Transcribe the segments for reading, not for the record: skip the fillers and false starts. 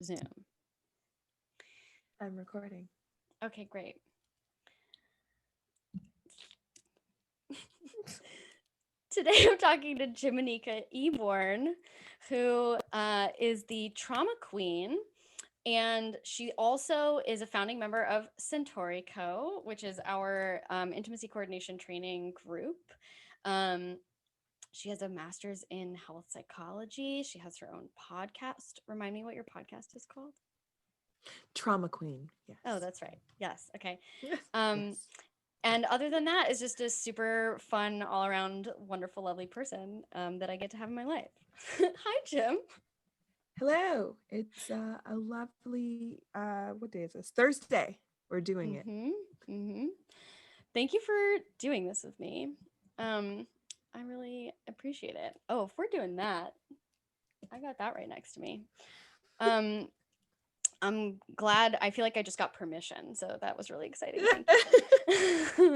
Zoom? I'm recording. Okay, great. Today I'm talking to Jimanekia Eborn, who is the trauma queen. And she also is a founding member of Centaury Co, which is our intimacy coordination training group. Um, she has a master's in health psychology. She has her own podcast. Remind me what your podcast is called. Trauma queen. Yes. Oh, that's right. Yes. Okay. Yes. Um, and other than that, is just a super fun, all around, wonderful, lovely person that I get to have in my life. Hi, Jim. Hello. It's a lovely what day is this? Thursday. We're doing it. Mm-hmm. Mm-hmm. Thank you for doing this with me. Um, I really appreciate it. Oh, if we're doing that, I got that right next to me. Um, I'm glad. I feel like I just got permission, so that was really exciting. Thank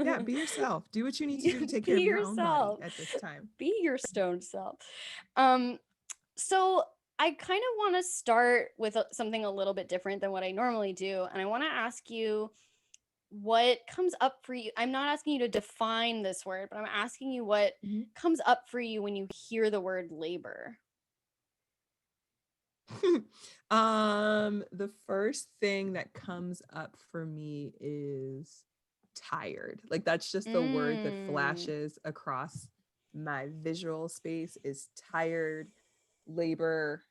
Yeah, you. be yourself. Do what you need to do to take care Be of your own body yourself. at this time. Be your stoned self. Um, so I kind of want to start with something a little bit different than what I normally do, and I want to ask you what comes up for you. I'm not asking you to define this word, but I'm asking you what Mhm. comes up for you when you hear the word labor. The first thing that comes up for me is tired. Like that's just the word that Mm. flashes across my visual space is tired, labor,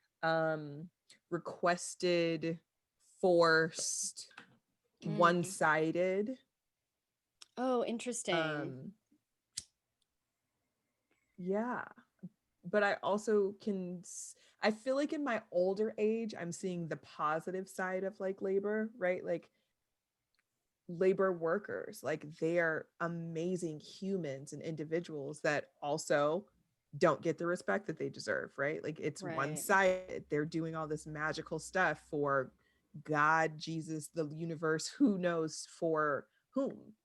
requested, forced, Mm. one-sided. Oh, interesting. Um yeah, but I also I feel like in my older age I'm seeing the positive side of like labor, right? Like labor workers, like they are amazing humans and individuals that also don't get the respect that they deserve, right? Like it's Right. one-sided. They're doing all this magical stuff for God, Jesus, the universe, who knows for whom.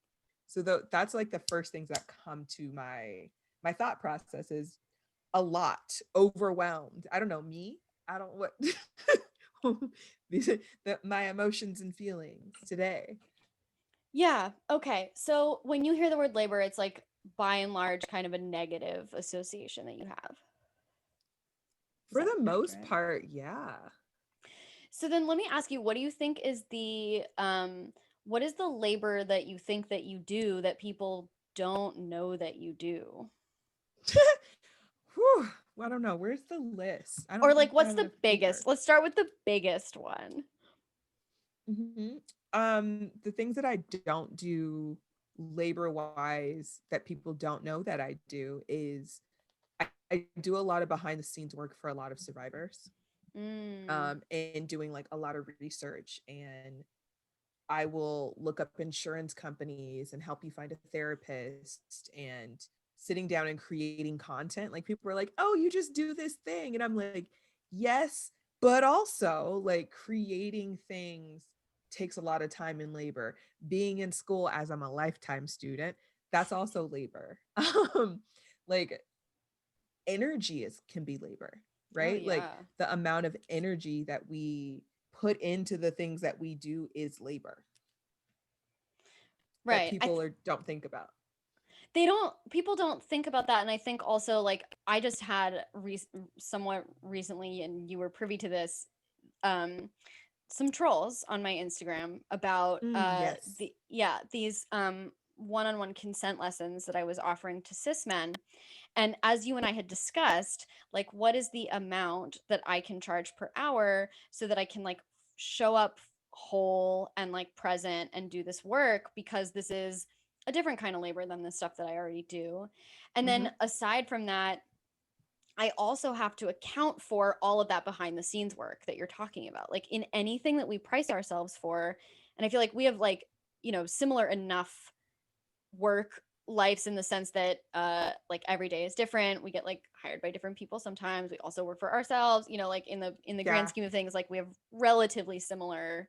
So that's like the first things that come to my thought process is a lot, overwhelmed. I don't know, me. I don't what these my emotions and feelings today. Yeah. Okay. So when you hear the word labor, it's like by and large kind of a negative association that you have. Is For that the most accurate? part, yeah. So then let me ask you, what do you think is the what is the labor that you think that you do that people don't know that you do? Whew, I don't know. Where's the list? I don't Or think like I what's have the enough paper. biggest? Let's start with the biggest one. Mm-hmm. The things that I don't do labor wise that people don't know that I do is I do a lot of behind the scenes work for a lot of survivors. Mm. And doing like a lot of research, and I will look up insurance companies and help you find a therapist, and sitting down and creating content. Like people are like, oh, you just do this thing. And I'm like, yes, but also like creating things takes a lot of time and labor. Being in school as I'm a lifetime student, that's also labor. Like energy is can be labor, Oh right? Like yeah. the amount of energy that we put into the things that we do is labor that Right. people are don't think about. They don't people don't think about that, and I think also like I just had somewhat recently, and you were privy to this, um some trolls on my Instagram about Yes. these one-on-one consent lessons that I was offering to cis men. And as you and I had discussed, like what is the amount that I can charge per hour so that I can like show up whole and like present and do this work, because this is a different kind of labor than the stuff that I already do. And then Mm-hmm. aside from that, I also have to account for all of that behind the scenes work that you're talking about. Like in anything that we price ourselves for, and I feel like we have like, similar enough work lives in the sense that like every day is different. We get like hired by different people sometimes. We also work for ourselves, like in the grand Yeah. scheme of things, like we have relatively similar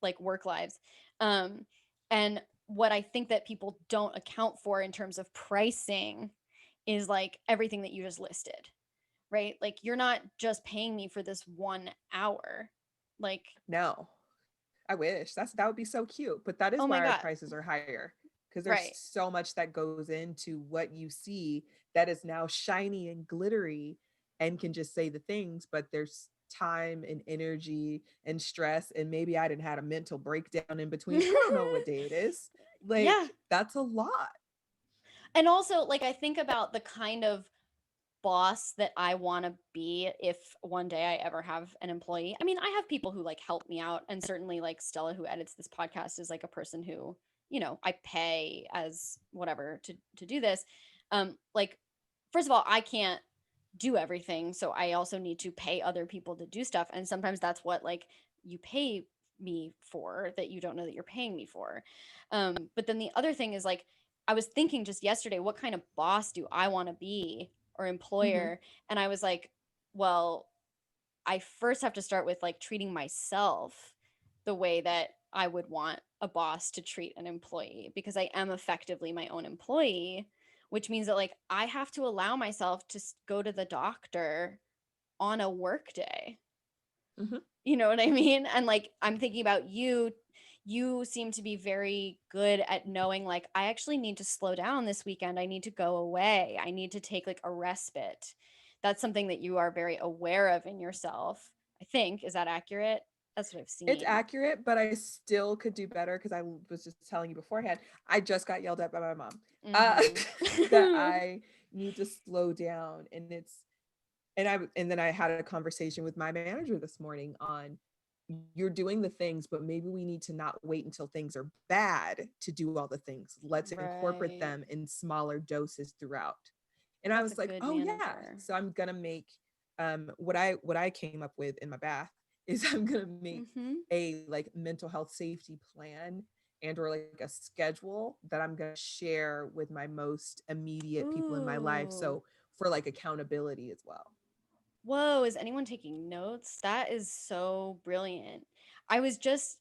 like work lives. Um and what I think that people don't account for in terms of pricing is like everything that you just listed, right? Like you're not just paying me for this 1 hour. Like, No, I wish that would be so cute. But that is oh my why our God. prices are higher, because there's Right. so much that goes into what you see that is now shiny and glittery and can just say the things, but there's time and energy and stress. And maybe I didn't had a mental breakdown in between. I don't know what day it is. Yeah. Like, that's a lot. And also, like, I think about the kind of boss that I want to be if one day I ever have an employee. I mean, I have people who like help me out, and certainly like Stella, who edits this podcast, is like a person who, I pay as whatever to do this. Like, first of all, I can't do everything, so I also need to pay other people to do stuff, and sometimes that's what like you pay me for that you don't know that you're paying me for. But then the other thing is like, I was thinking just yesterday, what kind of boss do I want to be, or Mm-hmm. employer? And I was like, well, I first have to start with like treating myself the way that I would want a boss to treat an employee, because I am effectively my own employee, which means that like I have to allow myself to go to the doctor on a work day. Mm-hmm. You know what I mean? And like, I'm thinking about you. You seem to be very good at knowing, like, I actually need to slow down this weekend. I need to go away. I need to take like a respite. That's something that you are very aware of in yourself, I think. Is that accurate? That's what I've It's seen. accurate, but I still could do better, because I was just telling you beforehand, I just got yelled at by my mom, uh, that Mm-hmm. I need to slow down. And and then I had a conversation with my manager this morning on, you're doing the things, but maybe we need to not wait until things are bad to do all the things. Let's incorporate Right. them in smaller doses throughout. And I That's a was like, good oh yeah. manager. So I'm gonna make what I came up with in my bath is I'm gonna make Mm-hmm. a like mental health safety plan and or like a schedule that I'm gonna share with my most immediate people in my life. Ooh. So for like accountability as well. Whoa, is anyone taking notes? That is so brilliant. I was just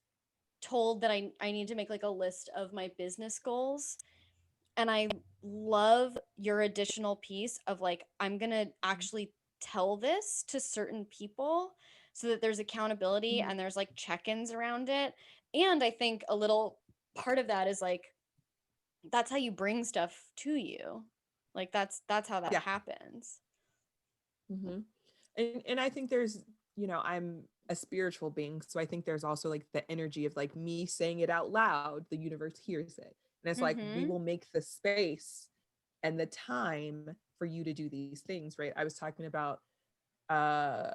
told that I need to make like a list of my business goals. And I love your additional piece of like, I'm going to actually tell this to certain people so that there's accountability Mhm. and there's like check ins around it. And I think a little part of that is like, that's how you bring stuff to you. Like that's how that Yeah. happens. Hmm. And I think there's, I'm a spiritual being, so I think there's also like the energy of like me saying it out loud, the universe hears it, and it's like we Mhm. will make the space and the time for you to do these things, right? I was talking about uh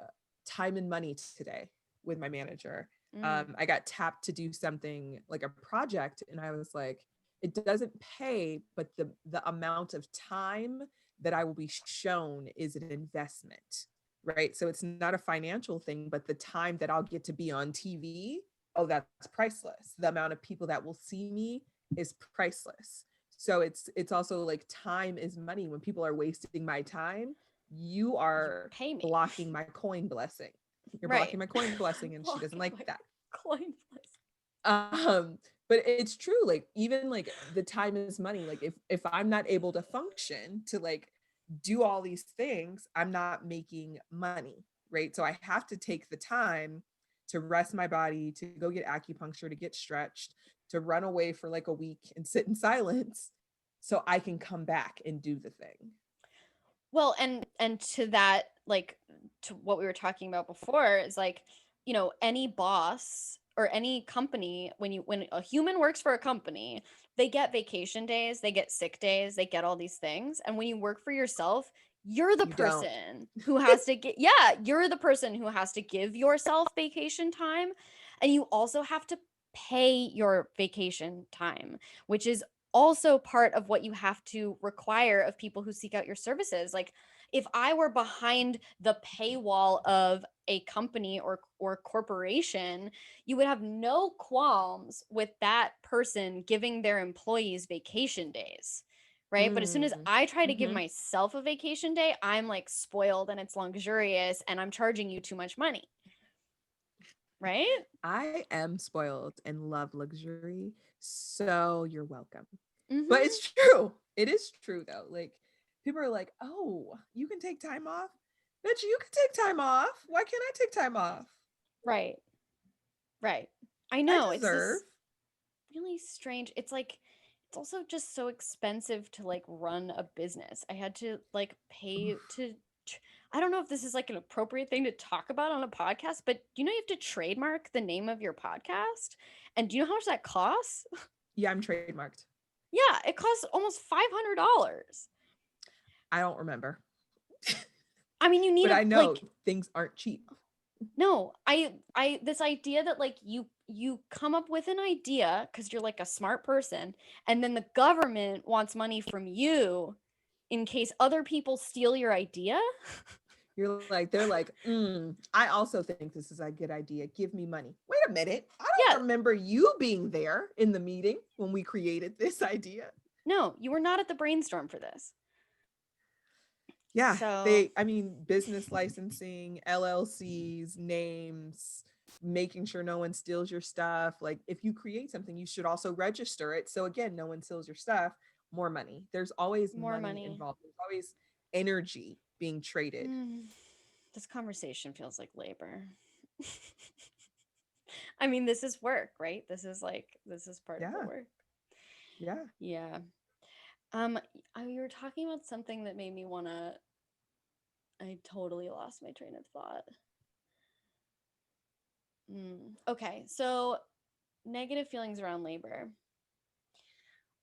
time and money today with my manager. Mm. I got tapped to do something like a project, and I was like, it doesn't pay, but the amount of time that I will be shown is an investment, right? So it's not a financial thing, but the time that I'll get to be on TV, oh, that's priceless. The amount of people that will see me is priceless. So it's also like time is money. When people are wasting my time, you You are pay me. blocking my coin blessing. You're Right. blocking my coin blessing, and she doesn't Blocking like my that. coin plus. But it's true, like even like the time is money. Like if I'm not able to function to like do all these things, I'm not making money, right? So I have to take the time to rest my body, to go get acupuncture, to get stretched, to run away for like a week and sit in silence so I can come back and do the thing. Well, and to that, like, to what we were talking about before, is like, any boss or any company, when a human works for a company, they get vacation days, they get sick days, they get all these things. And when you work for yourself, you're the You don't. person who has to get, yeah, you're the person who has to give yourself vacation time. And you also have to pay your vacation time, which is also part of what you have to require of people who seek out your services. Like, if I were behind the paywall of a company or corporation, you would have no qualms with that person giving their employees vacation days. Right? But as soon as Mm. I try to give Mm-hmm. myself a vacation day, I'm like spoiled and it's luxurious and I'm charging you too much money. Right? I am spoiled and love luxury, so you're welcome. But Mhm. it's true. It is true though. Like people are like, "Oh, you can take time off?" Bitch, you can take time off. Why can't I take time off? Right. Right. I I know. It's deserve. this really strange. It's like it's also just so expensive to like run a business. I had to like pay to I don't know if this is like an appropriate thing to talk about on a podcast, but you know you have to trademark the name of your podcast? And do you know how much that costs? Yeah, I'm trademarked. Yeah, it costs almost $500. I don't remember. I mean, you need But a I know like things aren't cheap. no, I this idea that like you come up with an idea because you're like a smart person, and then the government wants money from you in case other people steal your idea. You're like, they're like, I also think this is a good idea. Give me money. Wait a minute. I Yeah, don't remember you being there in the meeting when we created this idea. no, you were not at the brainstorm for this. Yeah, So, I mean, business licensing, LLCs, names, making sure no one steals your stuff. Like, if you create something, you should also register it. So, again, no one steals your stuff, more money. There's always more money money. involved, there's always energy being traded. Mm, this conversation feels like labor. I mean, this is work, right? This is part of the Yeah, work. yeah. Yeah. You were talking about something that made me wanna. I totally lost my train of thought. Okay, so negative feelings around labor.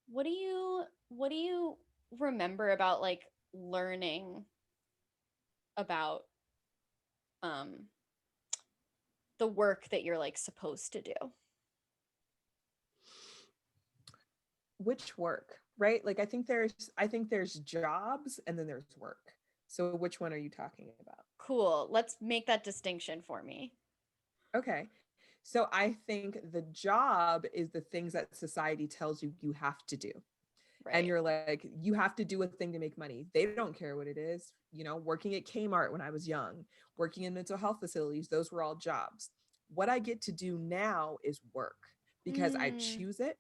What do you remember about like learning about um the work that you're like supposed to do? Which work, right? Like, I think there's jobs and then there's work. So which one are you talking about? Cool. Let's make that distinction for me. Okay. So I think the job is the things that society tells you you have to do. And Right. you're like, you have to do a thing to make money. They don't care what it is. You know, working at Kmart when I was young, working in mental health facilities, those were all jobs. What I get to do now is work because I Mm. choose it.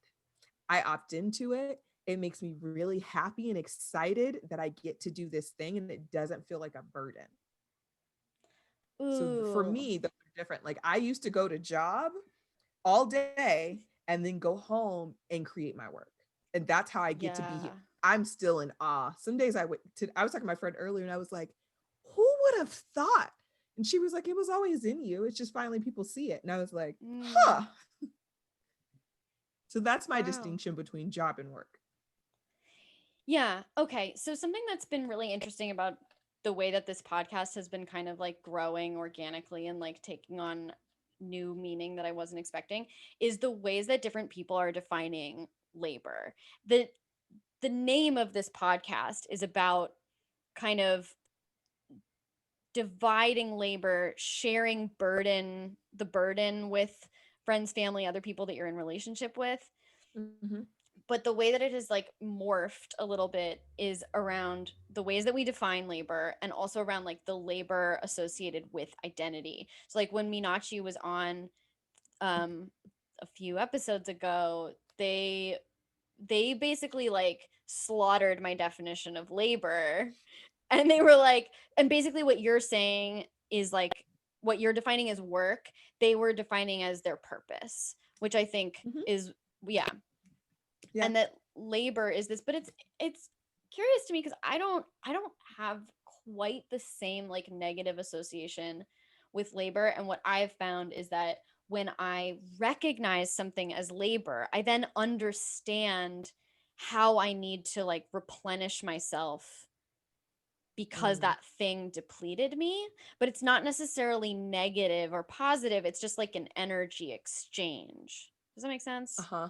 I opt into it. It makes me really happy and excited that I get to do this thing and it doesn't feel like a burden. So for Ooh. me, those are different. Like, I used to go to job all day and then go home and create my work. And that's how I get to be here. Yeah. I'm still in awe. Some days I was talking to my friend earlier and I was like, who would have thought? And she was like, it was always in you. It's just finally people see it. And I was like, huh. Mm. So that's my Wow. distinction between job and work. Yeah. Okay. So something that's been really interesting about the way that this podcast has been kind of like growing organically and like taking on new meaning that I wasn't expecting is the ways that different people are defining labor. The name of this podcast is about kind of dividing labor, sharing the burden with friends, family, other people that you're in relationship with. Mm-hmm. But the way that it has like morphed a little bit is around the ways that we define labor and also around like the labor associated with identity. So like when Minachi was on um a few episodes ago, they basically like slaughtered my definition of labor. And they were like, and basically what you're saying is like what you're defining as work, they were defining as their purpose, which I think Mm-hmm. is, yeah. Yeah. And that labor is this, but it's curious to me because I don't have quite the same like negative association with labor. And what I've found is that when I recognize something as labor, I then understand how I need to like replenish myself because Mm. that thing depleted me. But it's not necessarily negative or positive, it's just like an energy exchange. Does that make sense? Uh-huh.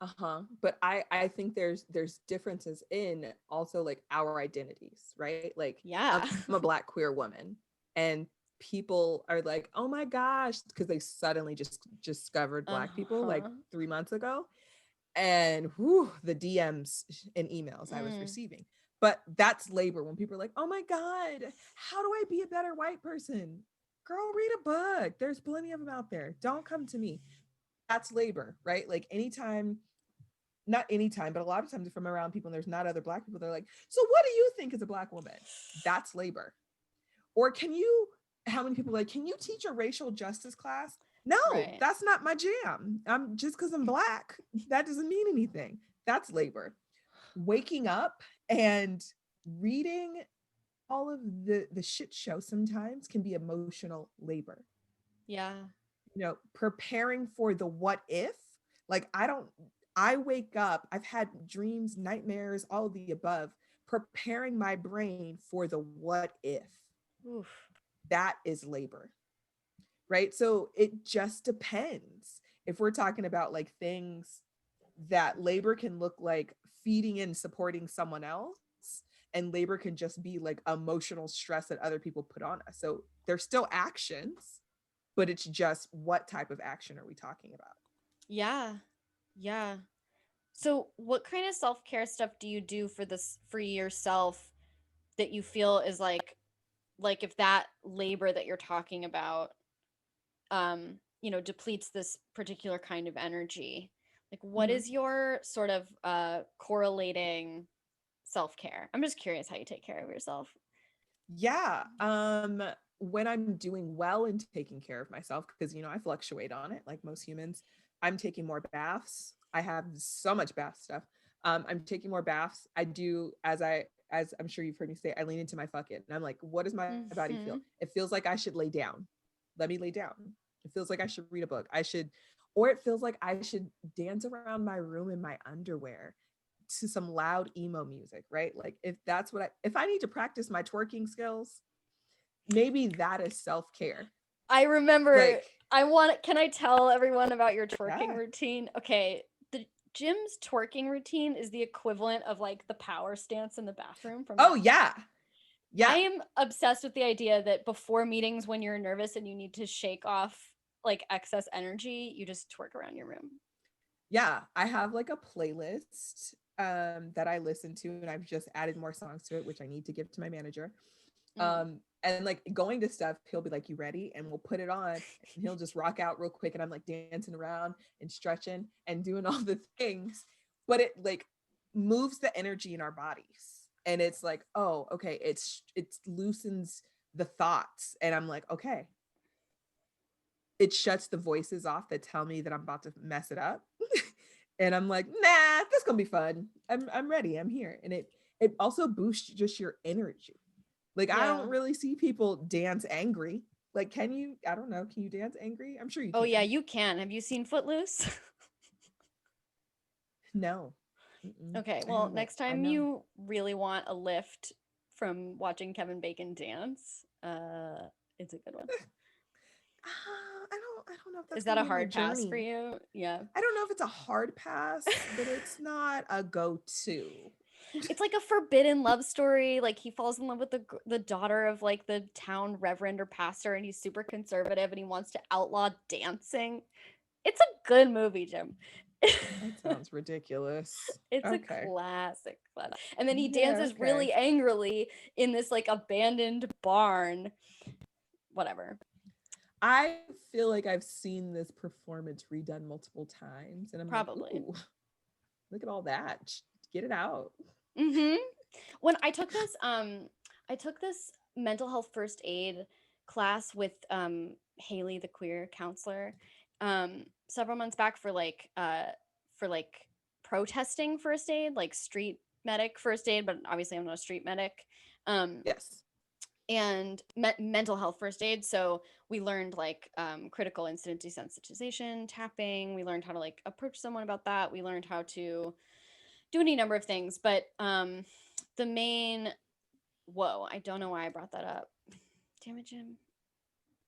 Uh-huh. But I think there's differences in also like our identities, right? Like, I'm Yeah. a Black queer woman and people are like, oh my gosh, because they suddenly just discovered Black people like Uh-huh. 3 months ago. And whew, the DMs and emails I was Mm. receiving. But that's labor when people are like, oh my God, how do I be a better white person? Girl, read a book. There's plenty of them out there. Don't come to me. That's labor, right? Like, anytime, not anytime, but a lot of times if I'm around people and there's not other Black people, they're like, so what do you think is a Black woman? That's labor. Or how many people are like, can you teach a racial justice class? No, Right. that's not my jam. I'm just because I'm Black, that doesn't mean anything. That's labor. Waking up and reading all of the shit show sometimes can be emotional labor. Yeah. Preparing for the what if. Like I wake up, I've had dreams, nightmares, all of the above, preparing my brain for the what if. Oof. That is labor, right? So it just depends. If we're talking about like things that labor can look like feeding and supporting someone else, and labor can just be like emotional stress that other people put on us. So they're still actions, but it's just what type of action are we talking about? Yeah. Yeah. So what kind of self-care stuff do you do for yourself that you feel is like if that labor that you're talking about depletes this particular kind of energy? Like what Mm-hmm. is your sort of correlating self-care? I'm just curious how you take care of yourself. Yeah. When I'm doing well and taking care of myself, because I fluctuate on it like most humans, I'm taking more baths. I have so much bath stuff. I'm taking more baths. I do as I'm sure you've heard me say, I lean into my fuck it. And I'm like, what does my body feel? Mhm. It feels like I should lay down. Let me lay down. It feels like I should read a book. Or it feels like I should dance around my room in my underwear to some loud emo music, right? Like if I need to practice my twerking skills, maybe that is self-care. I remember Like, can I tell everyone about your twerking yeah. routine? Okay, the Jim's twerking routine is the equivalent of like the power stance in the bathroom from Oh that. yeah. I Yeah. am obsessed with the idea that before meetings when you're nervous and you need to shake off like excess energy, you just twerk around your room. Yeah. I have like a playlist that I listen to, and I've just added more songs to it, which I need to give to my manager. Mm. And like going to stuff, he'll be like, "You ready?" And we'll put it on, and he'll just rock out real quick, and I'm like dancing around and stretching and doing all the things, but it like moves the energy in our bodies, and it's like, oh, okay, it loosens the thoughts, and I'm like, okay, it shuts the voices off that tell me that I'm about to mess it up. And I'm like, nah, this gonna be fun. I'm ready. I'm here. And it also boosts just your energy. Like I Yeah. don't really see people dance angry. Like, can you? I don't know. Can you dance angry? I'm sure you Oh yeah, can. you can. Have you seen Footloose? No. Okay, I well, haven't. next I time know. you really want a lift from watching Kevin Bacon dance, it's a good one. I don't know if that's Is that gonna a be my hard pass for journey. you? Yeah. I don't know if it's a hard pass, but it's not a go-to. It's like a forbidden love story. Like he falls in love with the daughter of like the town reverend or pastor, and he's super conservative and he wants to outlaw dancing. It's a good movie, Jim. That sounds ridiculous. It's a Okay. classic, and then he Yeah, dances okay. really angrily in this like abandoned barn. Whatever. I feel like I've seen this performance redone multiple times, and I'm like, Probably. ooh, look at all that. Get it out. Mm-hmm. When I took this mental health first aid class with Haley, the queer counselor, several months back for like protesting first aid, like street medic first aid, but obviously I'm not a street medic. Um, Yes. and mental health first aid. So we learned like critical incident desensitization, tapping. We learned how to like approach someone about that. We learned how to do any number of things, but the main whoa, I don't know why I brought that up. Damn it, Jim.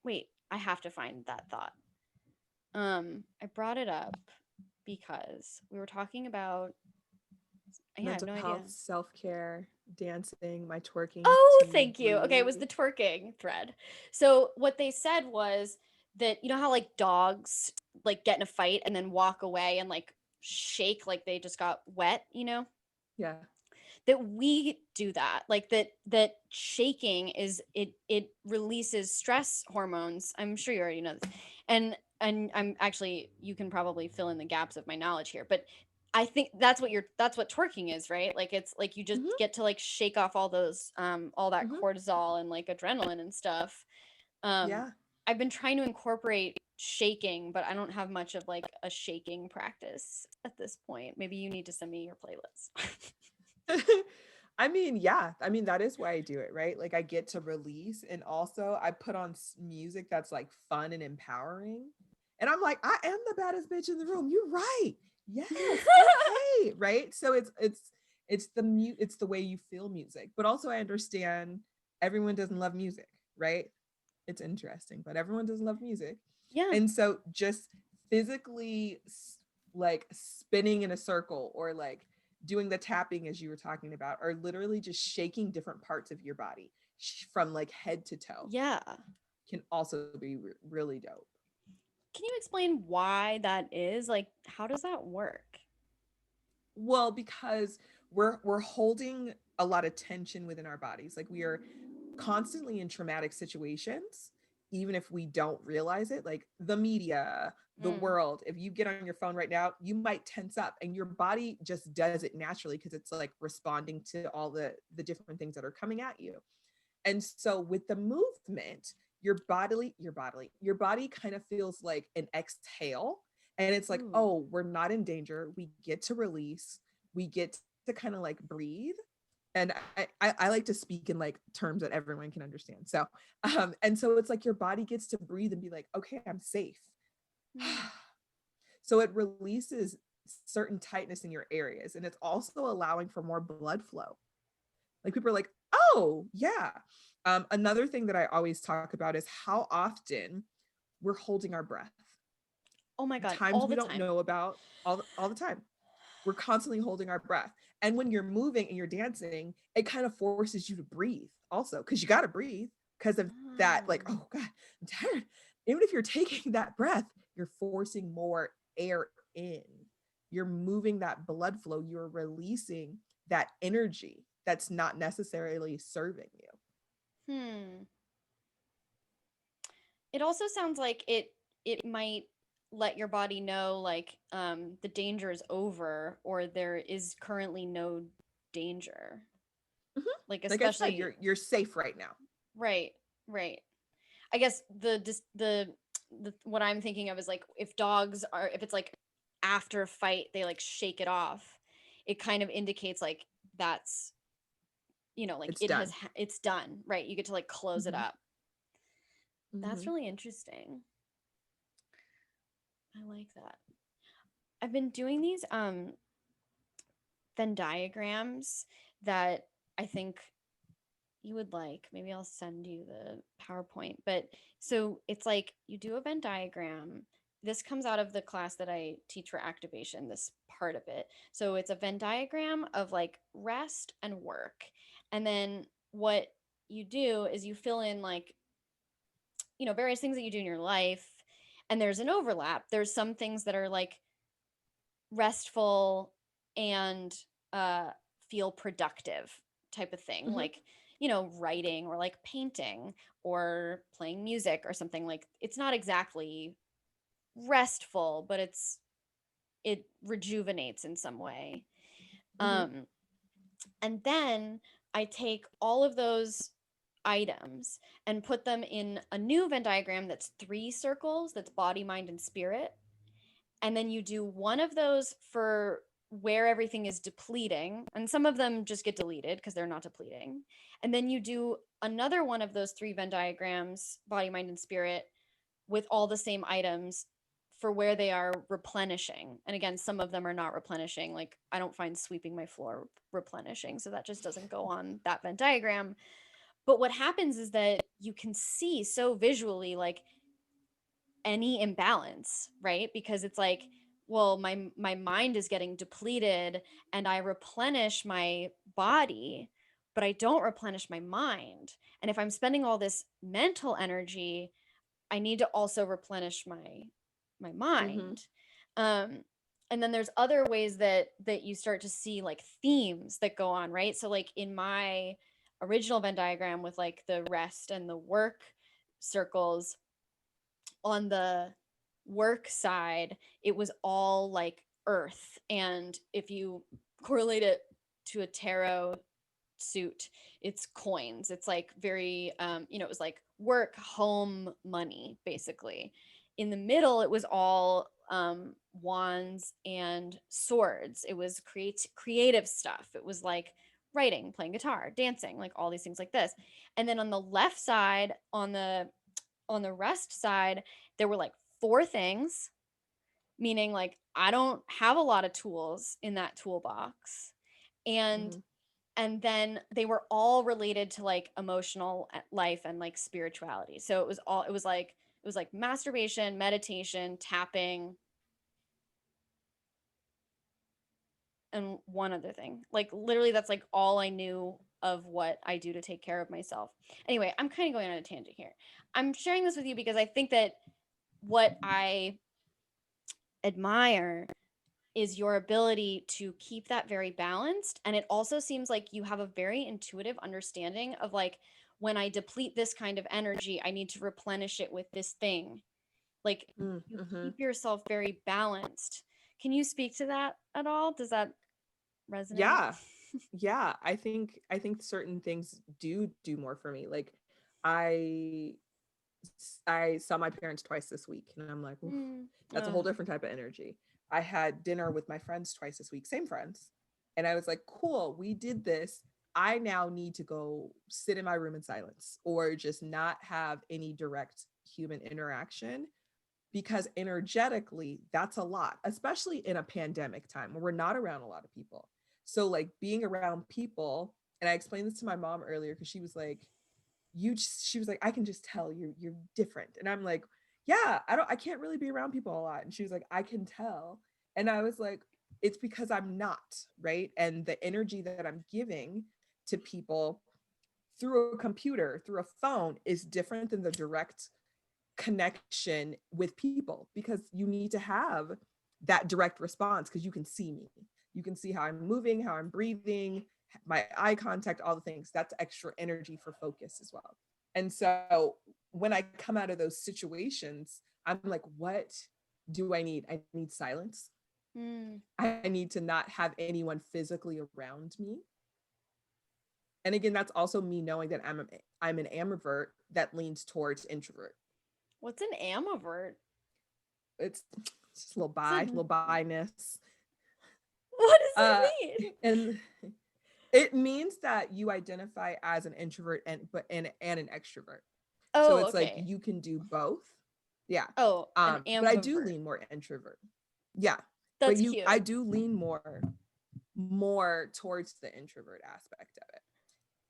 Wait, I have to find that thought. I brought it up because we were talking about yeah, I have Mental no idea. health, self-care, dancing, my twerking Oh, to thank you. Okay, it was breathe. the twerking thread. So what they said was that you know how like dogs like get in a fight and then walk away and like shake like they just got wet, you know? Yeah. That we do that. Like that shaking is it releases stress hormones. I'm sure you already know this. And I'm actually you can probably fill in the gaps of my knowledge here, but I think that's what twerking is, right? Like it's like you just Mm-hmm. get to like shake off all those all that Mm-hmm. cortisol and like adrenaline and stuff. Um Yeah. I've been trying to incorporate shaking, but I don't have much of like a shaking practice at this point. Maybe you need to send me your playlist. I mean, yeah. I mean, that is why I do it, right? Like I get to release and also I put on music that's like fun and empowering. And I'm like, I am the baddest bitch in the room. You're right. Yes. Okay. Right? So it's the way you feel music. But also I understand everyone doesn't love music, right? It's interesting, but everyone doesn't love music. Yeah. And so just physically like spinning in a circle or like doing the tapping as you were talking about, or literally just shaking different parts of your body from like head to toe Yeah. can also be really dope. Can you explain why that is? Like, how does that work? Well, because we're holding a lot of tension within our bodies. Like we are constantly in traumatic situations, even if we don't realize it. Like the media, the Mm. world, if you get on your phone right now, you might tense up and your body just does it naturally because it's like responding to all the different things that are coming at you. And so with the movement, your body kind of feels like an exhale. And it's like, Ooh. oh, we're not in danger. We get to release. We get to kind of like breathe. And I like to speak in like terms that everyone can understand. So, and so it's like your body gets to breathe and be like, okay, I'm safe. Mm. So it releases certain tightness in your areas. And it's also allowing for more blood flow. Like people are like, oh, yeah. Another thing that I always talk about is how often we're holding our breath. Oh my God. Times All we the don't time. know about all the time. We're constantly holding our breath. And when you're moving and you're dancing, it kind of forces you to breathe also, because you got to breathe because of that. Like, Ah. oh God, I'm tired. Even if you're taking that breath, you're forcing more air in. You're moving that blood flow. You're releasing that energy that's not necessarily serving you. Hmm. It also sounds like it might let your body know like the danger is over or there is currently no danger. Mhm. Like Like I said, especially you're safe right now. right, right. I guess the what I'm thinking of is like if dogs are if it's like after a fight they like shake it off, it kind of indicates like that's like It's done. it's done, right? You get to like close it Hmm. up. That's Hmm. really interesting. I like that. I've been doing these Venn diagrams that I think you would like. Maybe I'll send you the PowerPoint. But so it's like you do a Venn diagram. This comes out of the class that I teach for activation, this part of it. So it's a Venn diagram of like rest and work. And then what you do is you fill in like, various things that you do in your life. And there's an overlap. There's some things that are like restful and uh, feel productive type of thing, Hmm. like writing or like painting or playing music or something. Like it's not exactly restful, but it rejuvenates in some way. Hmm. um and then I take all of those items and put them in a new Venn diagram that's 3 circles, that's body, mind, and spirit. And then you do one of those for where everything is depleting, and some of them just get deleted because they're not depleting. And then you do another one of those 3 Venn diagrams, body, mind, and spirit, with all the same items for where they are replenishing. And again, some of them are not replenishing. Like I don't find sweeping my floor replenishing, so that just doesn't go on that Venn diagram. But what happens is that you can see so visually like any imbalance, right? Because it's like, well, my mind is getting depleted and I replenish my body, but I don't replenish my mind. And if I'm spending all this mental energy, I need to also replenish my Hmm. mind. Um and then there's other ways that you start to see like themes that go on, right? So like in my original Venn diagram with like the rest and the work circles, on the work side, it was all like earth. And if you correlate it to a tarot suit, it's coins. It's like very, it was like work, home, money, basically. in the middle, it was all wands and swords. It was creative stuff. It was like writing, playing guitar, dancing, like all these things like this. And then on the left side, on the rest side, there were like four things, meaning like I don't have a lot of tools in that toolbox. And Mhm. and then they were all related to like emotional life and like spirituality. So it was like masturbation, meditation, tapping, and one other thing. Like literally that's like all I knew of what I do to take care of myself. Anyway, I'm kind of going on a tangent here. I'm sharing this with you because I think that what I admire is your ability to keep that very balanced. And it also seems like you have a very intuitive understanding of like, when I deplete this kind of energy, I need to replenish it with this thing. Like, you Mhm. keep yourself very balanced. Can you speak to that at all? Does that resonate? Yeah. Yeah, I think certain things do more for me. Like I I saw my parents twice this week and I'm like, oof, Mm. that's a whole different type of energy. I had dinner with my friends twice this week, same friends. And I was like, cool, we did this. I now need to go sit in my room in silence or just not have any direct human interaction because energetically that's a lot, especially in a pandemic time where we're not around a lot of people. So like being around people, and I explained this to my mom earlier because she was like, she was like, I can just tell you're different. And I'm like, yeah, I can't really be around people a lot. And she was like, I can tell. And I was like, it's because I'm not, right? And the energy that I'm giving to people through a computer, through a phone is different than the direct connection with people because you need to have that direct response because you can see me. You can see how I'm moving, how I'm breathing, my eye contact, all the things. That's extra energy for focus as well. And so when I come out of those situations, I'm like, what do I need? I need silence. Mm. I need to not have anyone physically around me. And again, that's also me knowing that I'm an ambivert that leans towards introvert. What's an ambivert? It's just a It's a, little bi-ness. what does Uh, that mean? and it means that you identify as an introvert and an extrovert. So Oh, it's like okay. you can do both. Yeah. Oh, an But I do ambivert. lean more introvert. Yeah. But That's cute. I do lean more towards the introvert aspect of it.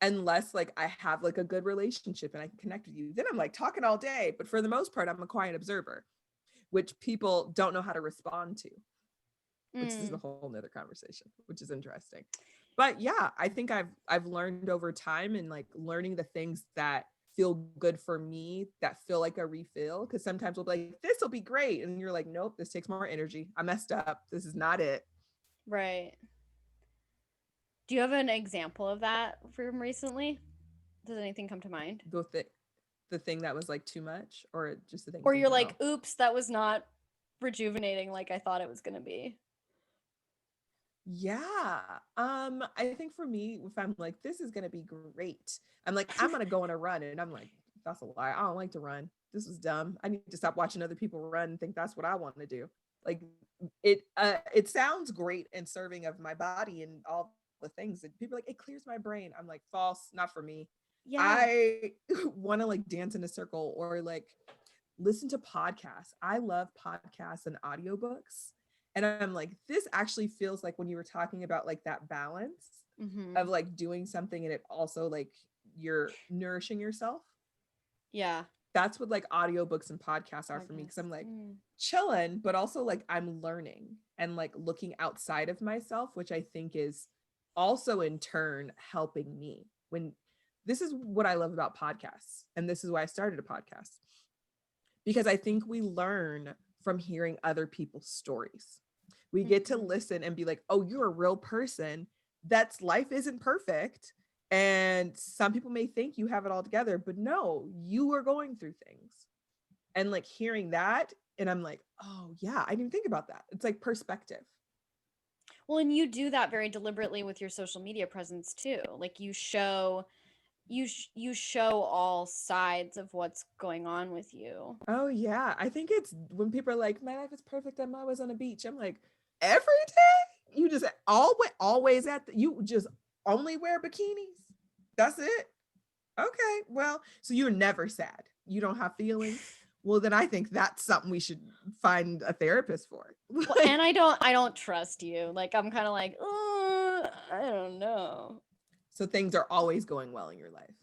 Unless like I have like a good relationship and I can connect with you, then I'm like talking all day. But for the most part, I'm a quiet observer, which people don't know how to respond to, which is a Mm. whole nother conversation, which is interesting. But yeah, I think I've learned over time and like learning the things that feel good for me that feel like a refill. Cause sometimes we'll be like, this will be great. And you're like, nope, this takes more energy. I messed up. This is not it. Right. Do you have an example of that from recently? Does anything come to mind? The the thing that was like too much or just the Or things in you're like, general. oops, that was not rejuvenating like I thought it was going to be. Yeah. I think for me, if I'm like, this is gonna be great, I'm like, I'm gonna go on a run. And I'm like, that's a lie. I don't like to run. This is dumb. I need to stop watching other people run and think that's what I want to do. Like it sounds great and serving of my body and all the things that people are like, it clears my brain. I'm like, false, not for me. Yeah. I want to like dance in a circle or like listen to podcasts. I love podcasts and audiobooks. And I'm like, this actually feels like when you were talking about like that balance Mm-hmm. of like doing something and it also like you're nourishing yourself. Yeah. That's what like audiobooks and podcasts are for me. Cause Podcast. I'm like Mm. chilling, but also like I'm learning and like looking outside of myself, which I think is also in turn helping me. When this is what I love about podcasts. And this is why I started a podcast because I think we learn from hearing other people's stories. We get to Mm-hmm. listen and be like, oh, you're a real person. That's life isn't perfect. And some people may think you have it all together, but no, you are going through things. And like hearing that, and I'm like, oh, yeah, I didn't think about that. It's like perspective. Well, and you do that very deliberately with your social media presence too. Like you show you show all sides of what's going on with you. Oh yeah, I think it's when people are like, "My life is perfect. I'm always on a beach." I'm like, every day you just always you just only wear bikinis. That's it. Okay, well, so you're never sad. You don't have feelings. Well, then I think that's something we should find a therapist for. Well, and I don't trust you. Like I'm kind of like, oh, I don't know. So things are always going well in your life.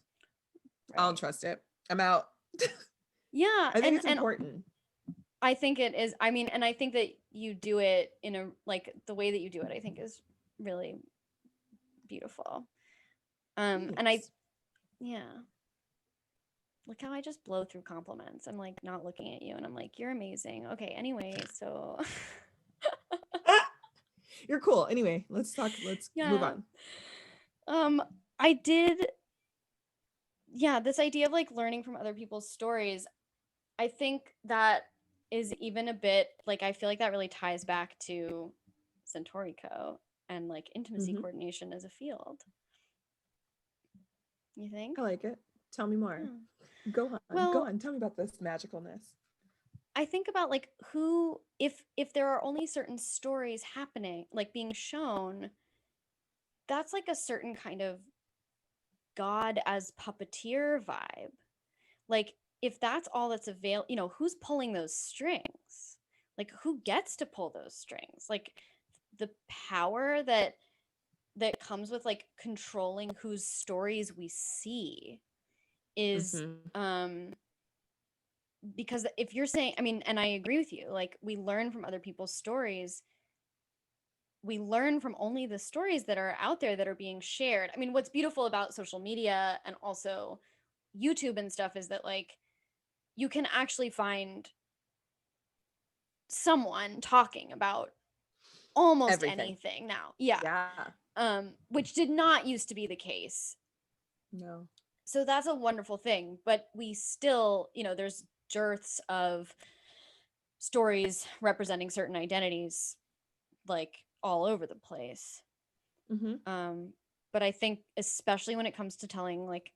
I don't Right. trust it. I'm out. Yeah, I think it's and important. I think it is. I mean, and I think that you do it in a like the way that you do it. I think is really beautiful. And I Thanks. yeah, look how I just blow through compliments. I'm like not looking at you, and I'm like, you're amazing. Okay, anyway, so You're cool. Anyway, let's talk. Let's move yeah. on. Um, I did. Yeah, this idea of like learning from other people's stories. I think that is even a bit like I feel like that really ties back to Centaury Co and like intimacy Mm-hmm. coordination as a field. You think? I like it. Tell me more. Yeah. Go on. Go Well, on. Tell me about this magicalness. I think about like who if there are only certain stories happening, like being shown, that's like a certain kind of God as puppeteer vibe. Like if that's all that's available, who's pulling those strings? Like who gets to pull those strings? Like the power that comes with like controlling whose stories we see is Mm-hmm. because if you're saying, I mean, and I agree with you, like we learn from other people's stories, we learn from only the stories that are out there that are being shared. I mean, what's beautiful about social media and also YouTube and stuff is that like you can actually find someone talking about almost Everything. anything now. Yeah. Yeah. Which did not used to be the case. No. So that's a wonderful thing, but we still, there's dearths of stories representing certain identities like all over the place. Mm-hmm. Um but I think especially when it comes to telling like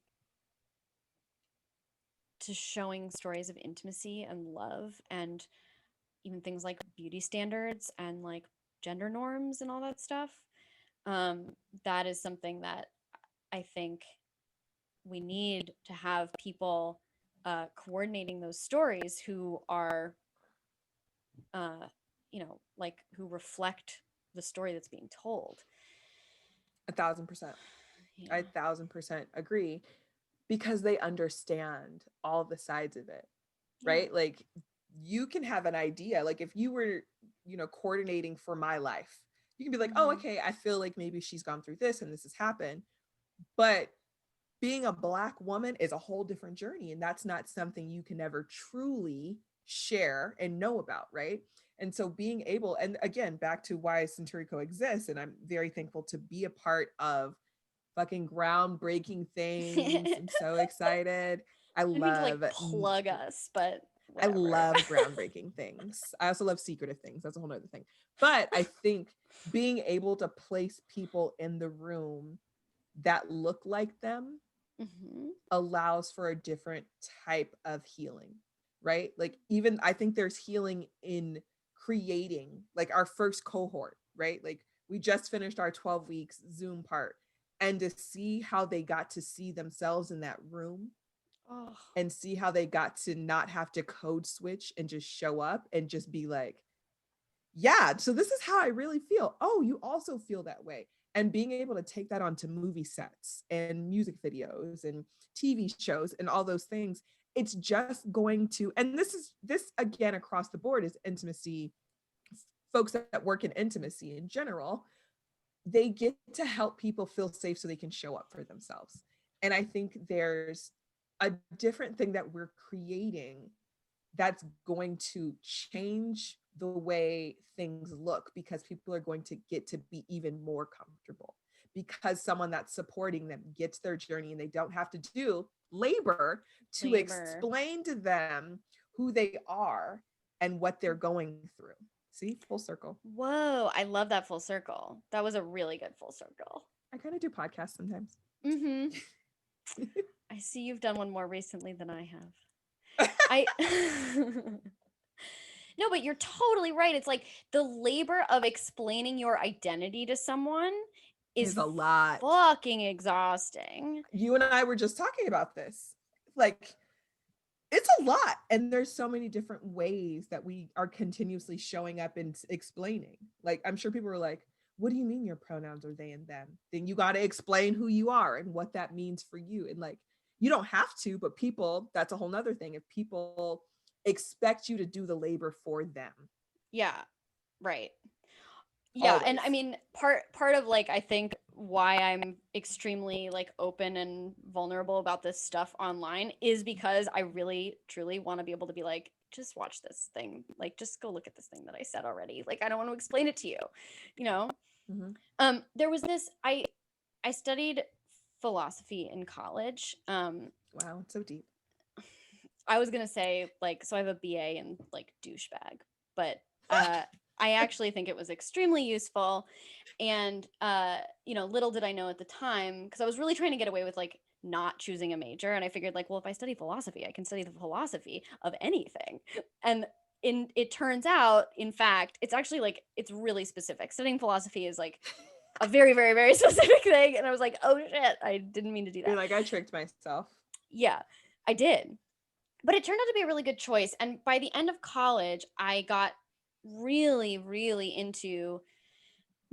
to showing stories of intimacy and love and even things like beauty standards and like gender norms and all that stuff, um that is something that I think we need to have people coordinating those stories who are uh, like who reflect the story that's being told. 1,000%. I Yeah. 1,000% agree because they understand all the sides of it, Yeah. right? Like you can have an idea. Like if you were, coordinating for my life, you can be like, oh, Mm-hmm. okay, I feel like maybe she's gone through this and this has happened. But being a Black woman is a whole different journey. And that's not something you can ever truly share and know about, right? And so being able, and again, back to why Centaury Co exists, and I'm very thankful to be a part of fucking groundbreaking things. I'm so excited. I I need to like love plug us, but I whatever. love groundbreaking things. I also love secretive things. That's a whole other thing. But I think being able to place people in the room that look like them Mm-hmm. allows for a different type of healing, right? Like, even I think there's healing in creating like our first cohort, right? Like, we just finished our 12 weeks Zoom part, and to see how they got to see themselves in that room Oh, and see how they got to not have to code switch and just show up and just be like, yeah, so this is how I really feel. Oh, you also feel that way. And being able to take that onto movie sets and music videos and TV shows and all those things, it's just going to, and this again across the board is intimacy. Folks that work in intimacy in general, they get to help people feel safe so they can show up for themselves. And I think there's a different thing that we're creating that's going to change the way things look because people are going to get to be even more comfortable because someone that's supporting them gets their journey and they don't have to do labor to labor. explain to them who they are and what they're going through. See, full circle. Whoa, I love that full circle. That was a really good full circle. I kind of do podcasts sometimes. Mm-hmm. I see you've done one more recently than I have. I No, but you're totally right. It's like the labor of explaining your identity to someone Is is a lot. fucking exhausting. You and I were just talking about this. Like, it's a lot. And there's so many different ways that we are continuously showing up and explaining. Like, I'm sure people are like, what do you mean your pronouns are they and them? Then you got to explain who you are and what that means for you. And like, you don't have to, but people, that's a whole nother thing. If people expect you to do the labor for them. Yeah, right. Yeah, and I Always. mean part of like I think why I'm extremely like open and vulnerable about this stuff online is because I really truly want to be able to be like just watch this thing. Like just go look at this thing that I said already. Like I don't want to explain it to you. You know? Mm-hmm. There was this I studied philosophy in college. Wow, it's so deep. I was going to say like so I have a BA in like douchebag, but uh I actually think it was extremely useful. And little did I know at the time, because I was really trying to get away with like not choosing a major. And I figured like, well, if I study philosophy, I can study the philosophy of anything. And it turns out, in fact, it's actually like it's really specific. Studying philosophy is like a very, very, very specific thing. And I was like, oh shit, I didn't mean to do You're that. like, I tricked myself. Yeah, I did. But it turned out to be a really good choice. And by the end of college, I got really, really into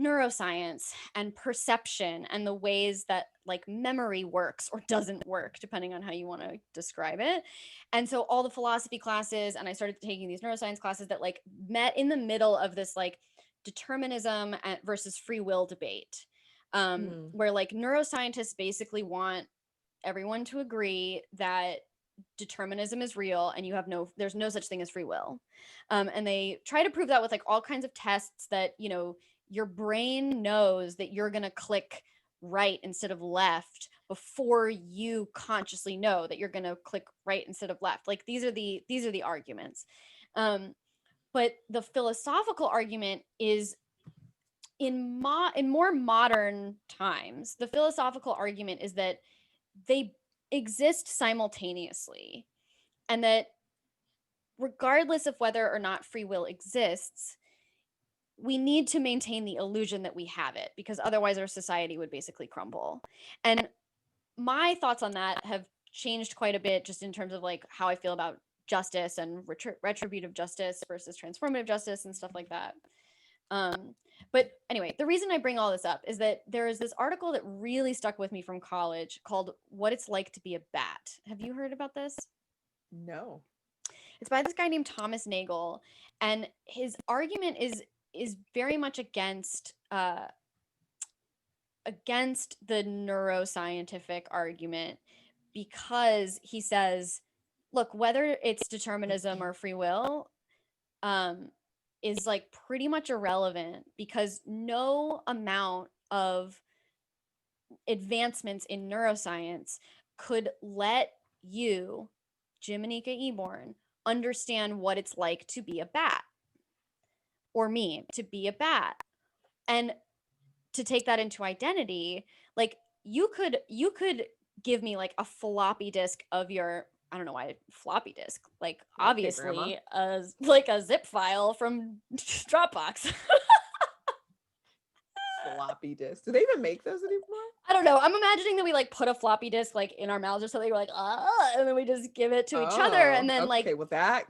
neuroscience and perception and the ways that like memory works or doesn't work depending on how you want to describe it. And so all the philosophy classes, and I started taking these neuroscience classes that like met in the middle of this like determinism versus free will debate, Mm. where like neuroscientists basically want everyone to agree that determinism is real and there's no such thing as free will. And they try to prove that with like all kinds of tests that your brain knows that you're going to click right instead of left before you consciously know that you're going to click right instead of left. Like these are the arguments. But the philosophical argument is in more modern times. The philosophical argument is that they exist simultaneously, and that regardless of whether or not free will exists, we need to maintain the illusion that we have it, because otherwise our society would basically crumble. And my thoughts on that have changed quite a bit, just in terms of like how I feel about justice and retributive justice versus transformative justice and stuff like that. Um, but anyway, the reason I bring all this up is that there is this article that really stuck with me from college called What It's Like to Be a Bat. Have you heard about this? No. It's by this guy named Thomas Nagel, and his argument is very much against the neuroscientific argument, because he says, look, whether it's determinism or free will, um, is like pretty much irrelevant, because no amount of advancements in neuroscience could let you, Jimanekia Eborn, understand what it's like to be a bat, or me to be a bat. And to take that into identity, like you could give me like a floppy disk of your, I don't know why floppy disk, like Okay, grandma. obviously a zip file from Dropbox. Floppy disk. Do they even make those anymore? I don't know. I'm imagining that we like put a floppy disk like in our mouths or something. We're like, and then we just give it to each other, and Oh, then okay. like, Well, that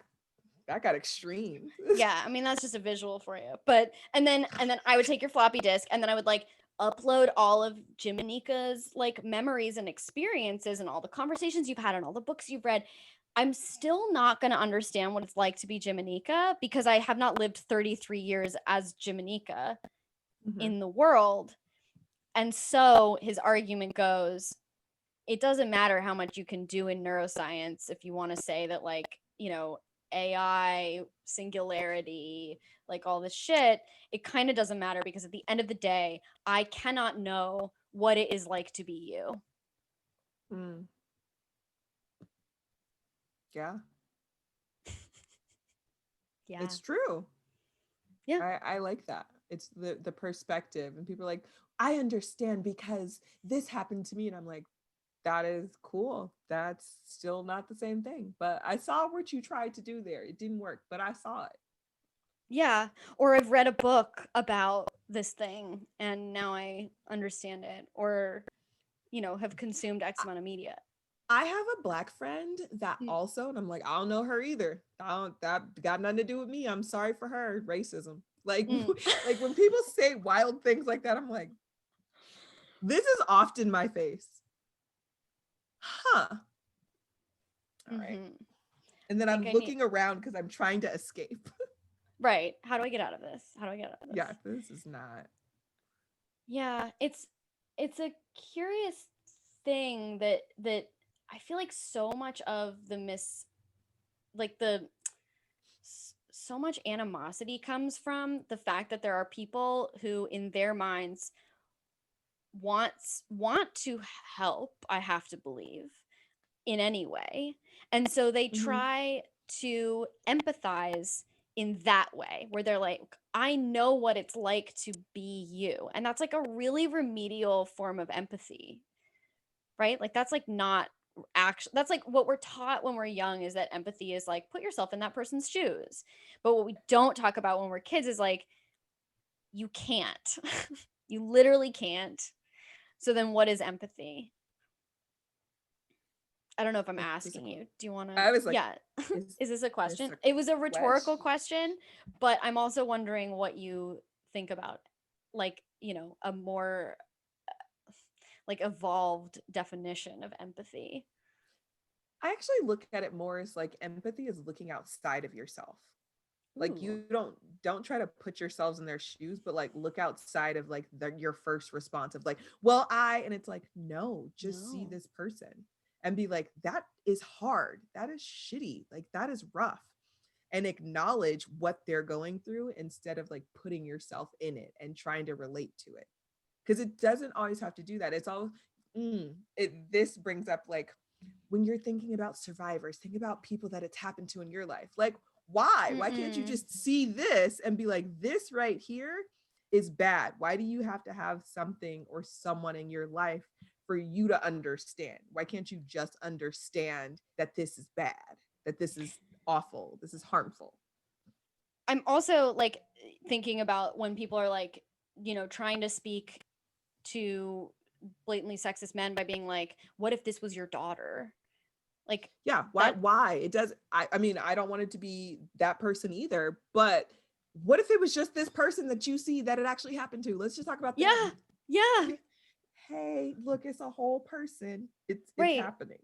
got extreme. yeah. I mean, that's just a visual for you. But and then I would take your floppy disk, and then I would like upload all of Jimanika's like memories and experiences and all the conversations you've had and all the books you've read. I'm still not going to understand what it's like to be Jimanika, because I have not lived 33 years as Jimanika Mm-hmm. in the world. And so his argument goes, it doesn't matter how much you can do in neuroscience if you want to say that, like, AI, singularity, like all this shit, it kind of doesn't matter, because at the end of the day, I cannot know what it is like to be you. Mm, yeah, Yeah. it's true. Yeah. I like that. It's the perspective, and people are like, I understand because this happened to me, and I'm like, that is cool. That's still not the same thing, but I saw what you tried to do there. It didn't work, but I saw it. Yeah, or I've read a book about this thing and now I understand it, or have consumed X amount of media. I have a Black friend that Mm. also, and I'm like, I don't know her either. I don't, that got nothing to do with me. I'm sorry for her. Racism. Like, Mm. like when people say wild things like that, I'm like, this is often my face. Huh. All right. Mhm. And I then think I'm I need looking around because I'm trying to escape. right. How do I get out of this? How do I get out of this? Yeah, this is not. Yeah, it's a curious thing that I feel like so much of the like the so much animosity comes from the fact that there are people who in their minds want to help, I have to believe, in any way. And so they Mhm. try to empathize in that way where they're like, I know what it's like to be you. And that's like a really remedial form of empathy, right? Like that's like not actually, that's like what we're taught when we're young, is that empathy is like put yourself in that person's shoes. But what we don't talk about when we're kids is like you can't. You literally can't. So then what is empathy? I don't know if I'm Is this a asking you. Do you want to? I was like, Yeah. is Is this a this question? a It was a rhetorical question? question, but I'm also wondering what you think about, like, a more like evolved definition of empathy. I actually look at it more as like empathy is looking outside of yourself. Like Ooh, you don't try to put yourselves in their shoes, but like look outside of like your first response of like, well, and it's like, no, just see no. this person and be like, that is hard, that is shitty, like that is rough, and acknowledge what they're going through instead of like putting yourself in it and trying to relate to it, because it doesn't always have to do that. It's all this brings up like when you're thinking about survivors, think about people that it's happened to in your life. Like, why can't you Mm-mm. just see this and be like, this right here is bad? Why do you have to have something or someone in your life for you to understand? Why can't you just understand that this is bad, that this is awful, this is harmful? I'm also like thinking about when people are like, trying to speak to blatantly sexist men by being like, what if this was your daughter? Like Yeah, that, why it does. I mean, I don't want it to be that person either, but what if it was just this person that you see that it actually happened to? Let's just talk about yeah, them. yeah, Hey, look, it's a whole person. It's right. happening.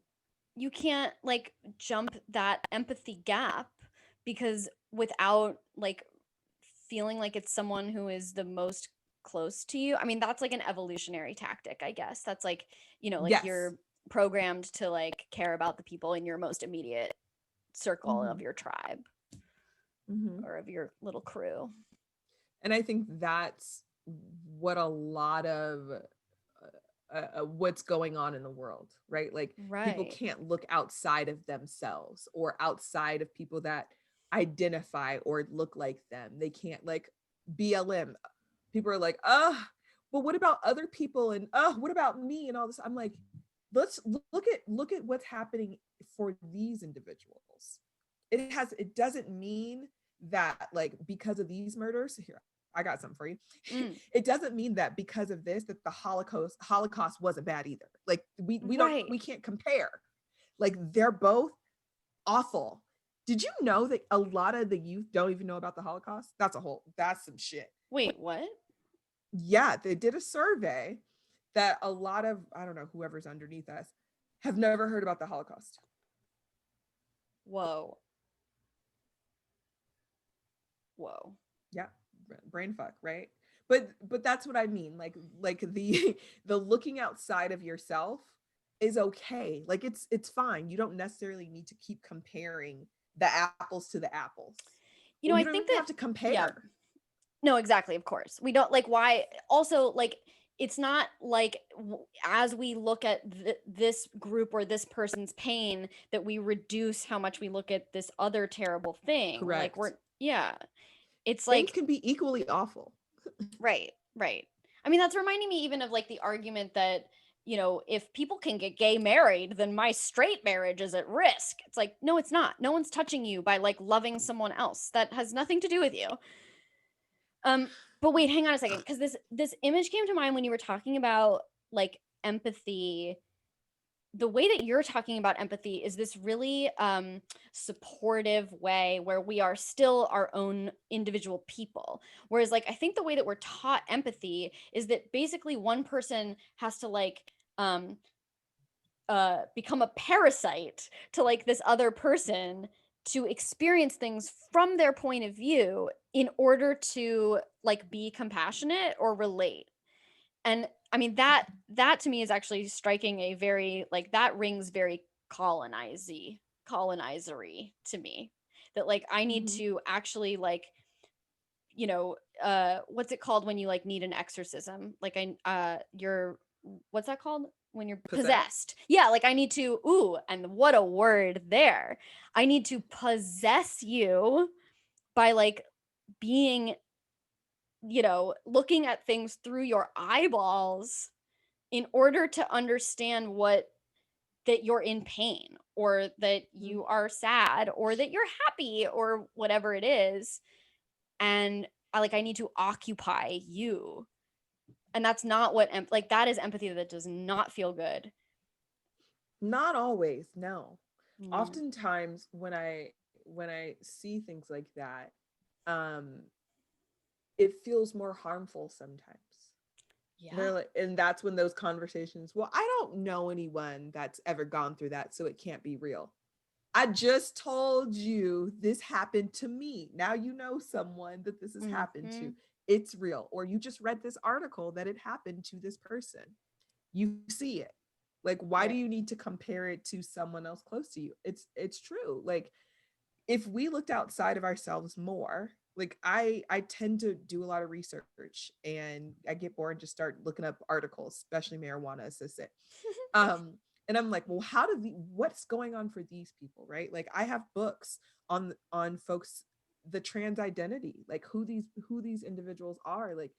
You can't like jump that empathy gap because without like feeling like it's someone who is the most close to you. I mean, that's like an evolutionary tactic, I guess. That's like, like Yes. you're programmed to like care about the people in your most immediate circle of Hmm. your tribe Hmm. or of your little crew. And I think that's what a lot of what's going on in the world, right? Like people Right. can't look outside of themselves or outside of people that identify or look like them. They can't like BLM. People are like, but what about other people? And what about me? And all this. I'm like, let's look at what's happening for these individuals. It doesn't mean that like because of these murders here, I got something for you. Mm, It doesn't mean that because of this that the Holocaust wasn't bad either. Like right. we can't compare. Like they're both awful. Did you know that a lot of the youth don't even know about the Holocaust? That's some shit. Wait, what? Yeah, they did a survey that a lot of, I don't know, whoever's underneath us have never heard about the Holocaust. Whoa. Whoa. Yeah, brain fuck, right? But that's what I mean. Like the the looking outside of yourself is okay. Like it's fine. You don't necessarily need to keep comparing the apples to the apples. Well, I you don't think even that, have to yeah, compare. no, exactly, of course. We don't like why also like it's not like as we look at this group or this person's pain that we reduce how much we look at this other terrible thing. Like Correct. yeah. It's Things like can be equally awful. right, right. I mean, that's reminding me even of like the argument that you know, if people can get gay married, then my straight marriage is at risk. It's like, no, it's not. No one's touching you by like loving someone else. That has nothing to do with you. But wait, hang on a second, because this image came to mind when you were talking about like empathy. The way that you're talking about empathy is this really supportive way where we are still our own individual people. Whereas, like, I think the way that we're taught empathy is that basically one person has to like um, become a parasite to like this other person to experience things from their point of view in order to like be compassionate or relate. And I mean that to me is actually striking a very like that rings very colonizery to me, that like I need Mhm. to actually like, you know, what's it called when you like need an exorcism, like you're, what's that called when you're Possessed. possessed? Yeah, like I need to, ooh, and what a word there, I need to possess you by like being, you know, looking at things through your eyeballs in order to understand what, that you're in pain or that Mhm. you are sad or that you're happy or whatever it is. And I like I need to occupy you. And that's not what like that is empathy that does not feel good. Not always, no. Mm. Oftentimes when I see things like that, um, it feels more harmful sometimes. Yeah. They're like, and that's when those conversations, well, I don't know anyone that's ever gone through that, so it can't be real. I just told you this happened to me. Now you know someone that this has happened to. Mhm. It's real. Or you just read this article that it happened to this person. You see it. Like, why do Right. you need to compare it to someone else close to you? It's true. Like, if we looked outside of ourselves more, like I tend to do a lot of research and I get bored and just start looking up articles, especially marijuana assistant. um and I'm like, well, how do the what's going on for these people, right? Like, I have books on folks, the trans identity, like who these individuals are, like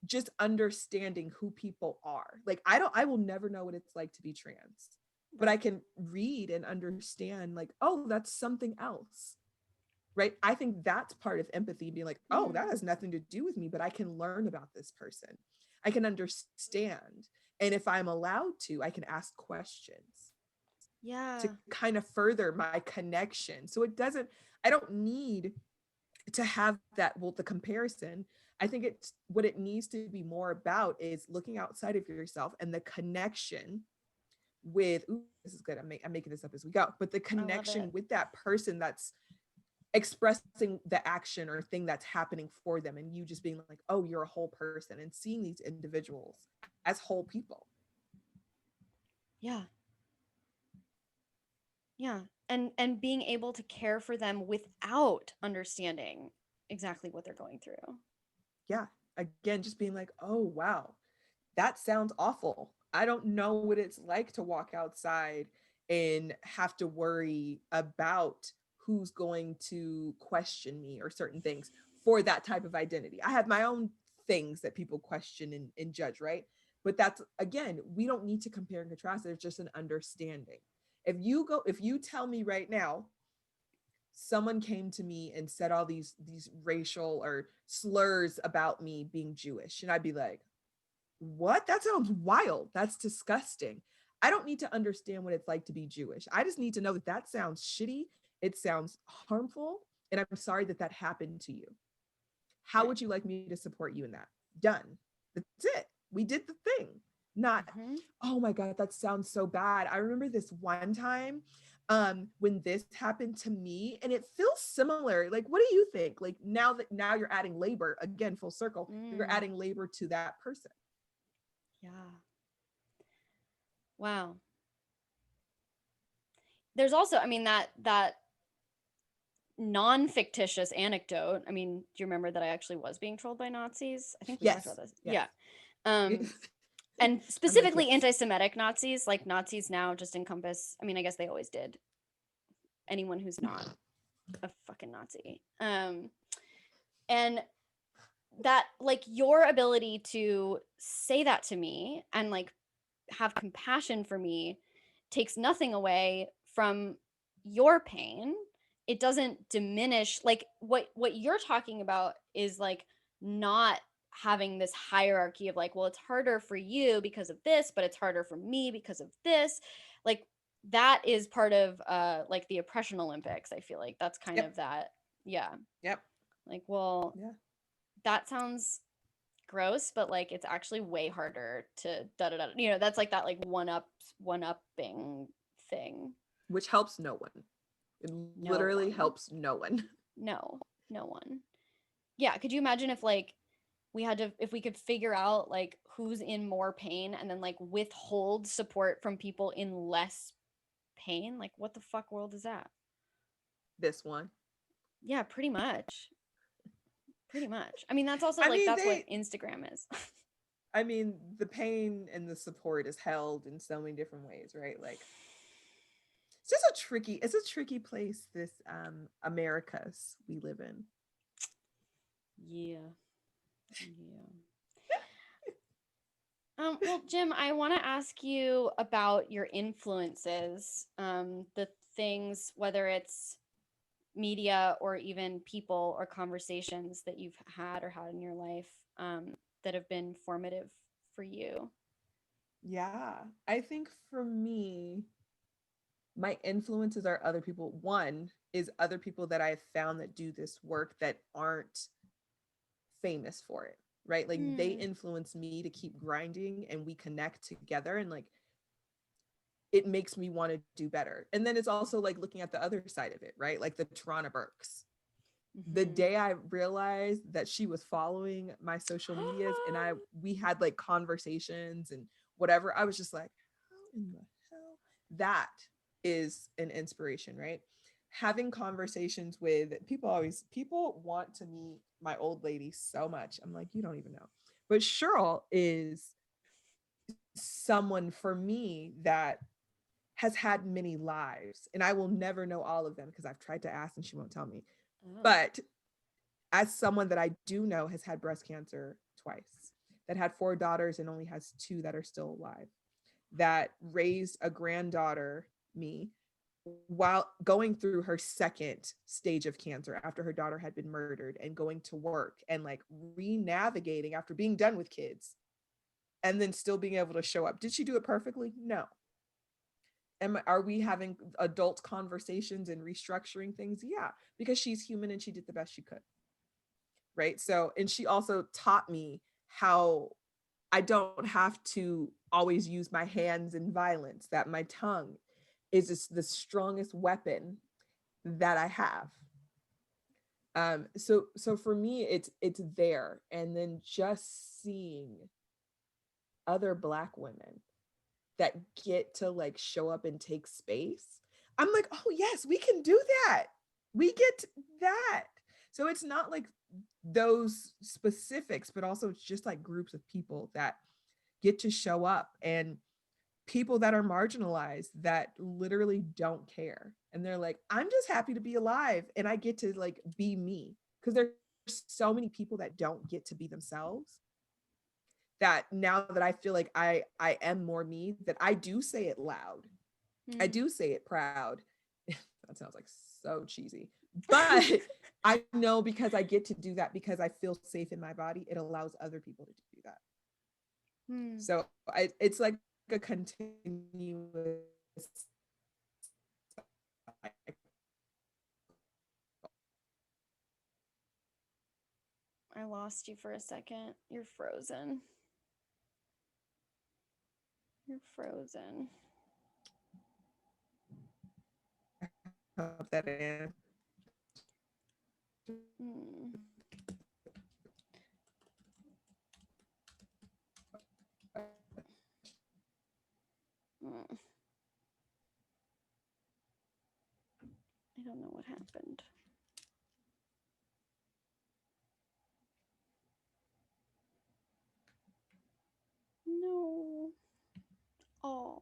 just understanding who people are. Like, I will never know what it's like to be trans, but I Right. can read and understand, like, oh, that's something else, right? I think that's part of empathy, being like, oh, that Mm. has nothing to do with me, but I can learn about this person. I can understand. And if I'm allowed to, I can ask questions to Yeah. kind of further my connection. So it doesn't, I don't need to have that, well, the comparison. I think it's what it needs to be more about is looking outside of yourself and the connection with, ooh, this is good. I'm making this up as we go, but the I love connection it. with that person that's expressing the action or thing that's happening for them, and you just being like, oh, you're a whole person, and seeing these individuals as whole people. Yeah. Yeah. And being able to care for them without understanding exactly what they're going through. Yeah, again, just being like, oh wow, that sounds awful. I don't know what it's like to walk outside and have to worry about who's going to question me or certain things for that type of identity. I have my own things that people question and judge, right? But that's, again, we don't need to compare and contrast. There's just an understanding. If you tell me right now, someone came to me and said all these racial or slurs about me being Jewish, and I'd be like, what? That sounds wild. That's disgusting. I don't need to understand what it's like to be Jewish. I just need to know that that sounds shitty. It sounds harmful. And I'm sorry that that happened to you. How Right. would you like me to support you in that? Done. That's it. We did the thing. Not, Mhm. oh my God, that sounds so bad. I remember this one time when this happened to me, and it feels similar. Like, what do you think? Like, now you're adding labor again, full circle, you're Mm. adding labor to that person. Yeah. Wow. There's also, I mean, that non-fictitious anecdote. I mean, do you remember that I actually was being trolled by Nazis? I think we talked about Yes, this. yes. Yeah. Um, and I'm like, specifically yes. anti-Semitic Nazis, like Nazis now just encompass, I mean, I guess they always did, anyone who's not a fucking Nazi. And that like your ability to say that to me and like have compassion for me takes nothing away from your pain. It doesn't diminish, like what you're talking about is like not having this hierarchy of like, well, it's harder for you because of this, but it's harder for me because of this. Like that is part of like the oppression Olympics. I feel like that's kind Yep. of that. Yeah. Yep. Like, well, Yeah. that sounds gross, but like it's actually way harder to da da da. You know, that's like that like one upping thing. Which helps no one. It No literally one. helps no one. No, no one. Yeah, could you imagine if like if we could figure out like who's in more pain and then like withhold support from people in less pain? Like what the fuck world is that? This one. Yeah, pretty much. Pretty much. I mean, that's also I like mean, that's what Instagram is. the pain and the support is held in so many different ways, right? Like it's a tricky place, this Americas we live in. Yeah. Yeah. Well, Jim, I want to ask you about your influences, the things, whether it's media or even people or conversations that you've had in your life, that have been formative for you. Yeah. I think for me, my influences are other people. One is other people that I've found that do this work that aren't famous for it, right? Like they Hmm. influence me to keep grinding and we connect together, and like it makes me want to do better. And then it's also like looking at the other side of it, right? Like the Toronto Burks. The Mm-hmm. day I realized that she was following my social medias and we had like conversations and whatever, I was just like, how in the hell? That is an inspiration, right? Having conversations with people want to meet my old lady so much. I'm like, you don't even know. But Cheryl is someone for me that has had many lives, and I will never know all of them because I've tried to ask and she won't tell me. Oh. But as someone that I do know has had breast cancer twice, that had 4 daughters and only has 2 that are still alive, that raised a granddaughter, me, while going through her second stage of cancer after her daughter had been murdered, and going to work and like re-navigating after being done with kids and then still being able to show up. Did she do it perfectly? No. Are we having adult conversations and restructuring things? Yeah, because she's human and she did the best she could. Right. So, and she also taught me how I don't have to always use my hands in violence, that my tongue is the strongest weapon that I have. So for me, it's there. And then just seeing other Black women that get to like show up and take space, I'm like, oh yes, we can do that. We get that. So it's not like those specifics, but also it's just like groups of people that get to show up, and people that are marginalized that literally don't care. And they're like, I'm just happy to be alive and I get to like be me. Because there's so many people that don't get to be themselves, that now that I feel like I am more me, that I do say it loud. I Hmm. do say it proud. That sounds like so cheesy. But I know because I get to do that because I feel safe in my body, it allows other people to do that. Hmm. So it's like a continuous cycle. I lost you for a second. You're frozen. You're frozen. Hope that answers. Hmm. Hmm. I don't know what happened. No. Oh.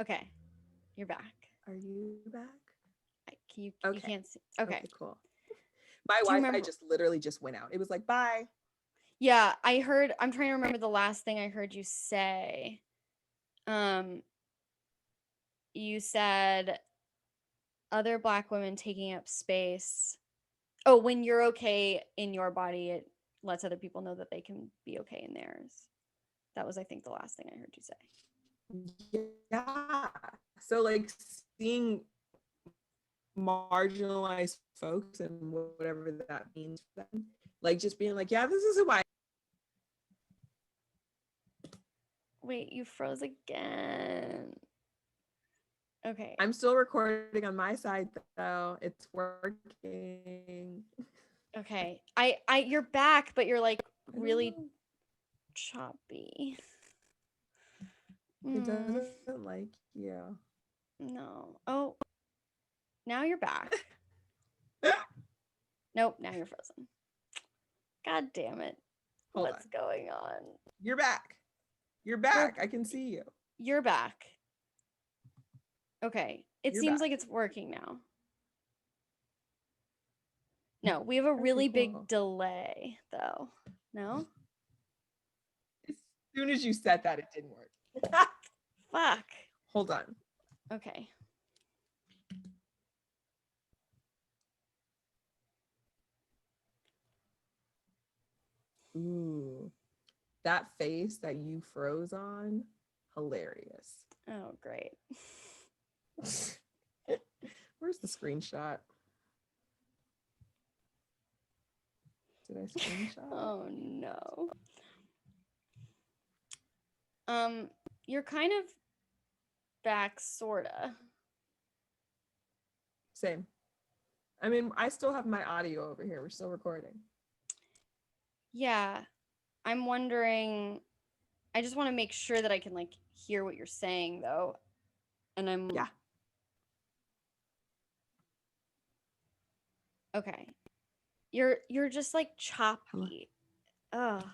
Okay, you're back. Are you back? You Okay. can't see. Okay. Okay, cool. My Do you Wi-Fi remember? just literally just went out. It was like, bye. Yeah, I heard. I'm trying to remember the last thing I heard you say. Um, you said other Black women taking up space. Oh, when you're okay in your body, it lets other people know that they can be okay in theirs. That was, I think, the last thing I heard you say. Yeah. So like seeing marginalized folks and whatever that means for them, like just being like, yeah, this is who I. Wait, you froze again. Okay. I'm still recording on my side though. It's working. Okay. You're back, but you're like I don't really know. choppy. It Mm, doesn't like you. no. Oh, now you're back. Nope, now you're frozen. God damn it. Hold What's on. going on? You're back. You're You're back. I can see you. you're back. Okay. It You're seems back. like it's working now. No, we have a Okay, really big cool. delay though. No? As soon as you said that, it didn't work. Fuck. Hold on. Okay. Ooh, that face that you froze on, hilarious. Oh, great. Where's the screenshot? Did I screenshot it? Oh no. You're kind of back sorta. Same. I mean, I still have my audio over here. We're still recording. Yeah. I'm wondering, I just want to make sure that I can like hear what you're saying though. And I'm Yeah. okay. You're just like Hello. choppy. Ugh.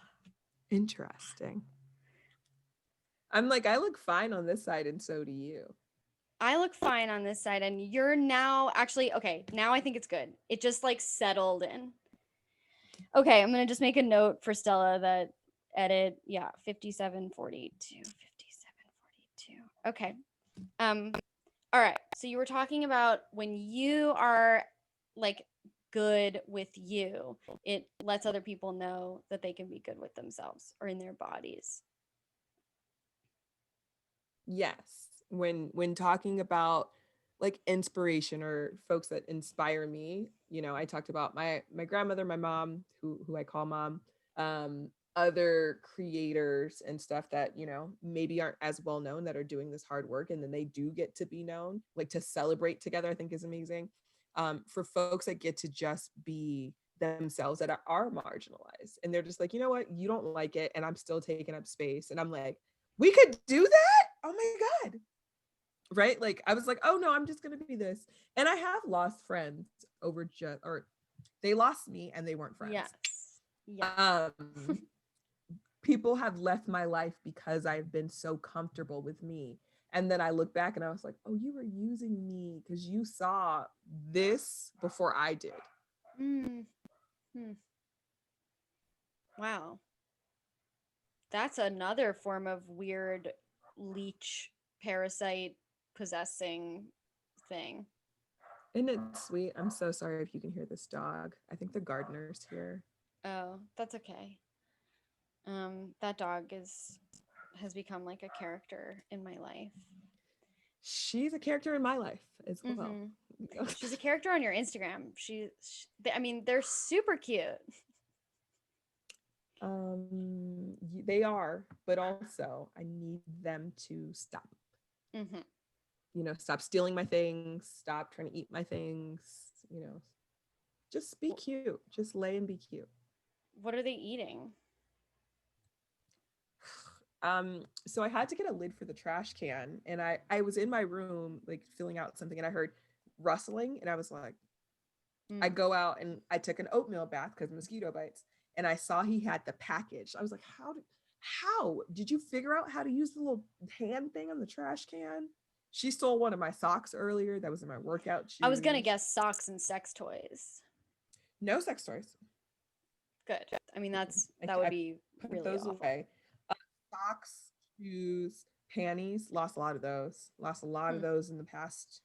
Interesting. I'm like, I look fine on this side, and so do you. I look fine on this side, and you're now actually okay. Now I think it's good. It just like settled in. Okay, I'm gonna just make a note for Stella that edit, yeah, 5742. 5742. Okay. Um, all right. So you were talking about when you are like good with you, it lets other people know that they can be good with themselves or in their bodies. Yes. When talking about like inspiration or folks that inspire me, I talked about my grandmother, my mom, who I call mom, other creators and stuff that, maybe aren't as well known that are doing this hard work, and then they do get to be known, like to celebrate together, I think is amazing. For folks that get to just be themselves that are marginalized, and they're just like, you know what, you don't like it, and I'm still taking up space, and I'm like, we could do that. Oh my God. Right. Like I was like, oh no, I'm just going to be this. And I have lost friends over just, or they lost me and they weren't friends. Yes. Yes. People have left my life because I've been so comfortable with me. And then I look back and I was like, oh, you were using me because you saw this before I did. Mm. Hmm. Wow. That's another form of weird leech parasite possessing thing. Isn't it sweet? I'm so sorry if you can hear this dog. I think the gardener's here. Oh, that's okay. That dog has become like a character in my life. She's a character in my life as well. Mm-hmm. She's a character on your Instagram. I mean, they're super cute. They are, but also I need them to stop. Mm-hmm. Stop stealing my things, stop trying to eat my things, you know, just be cute. Just lay and be cute. What are they eating? So I had to get a lid for the trash can, and I was in my room like filling out something, and I heard rustling, and I was like, I Mm. go out and I took an oatmeal bath because mosquito bites, and I saw he had the package. I was like, how did you figure out how to use the little hand thing on the trash can? She stole one of my socks earlier. That was in my workout I was gonna shoes. guess socks and sex toys. No sex toys. Good. I mean, I, that would I be put really those awful. away. Socks, shoes, panties. Lost a lot of those. Lost a lot of Hmm. those in the past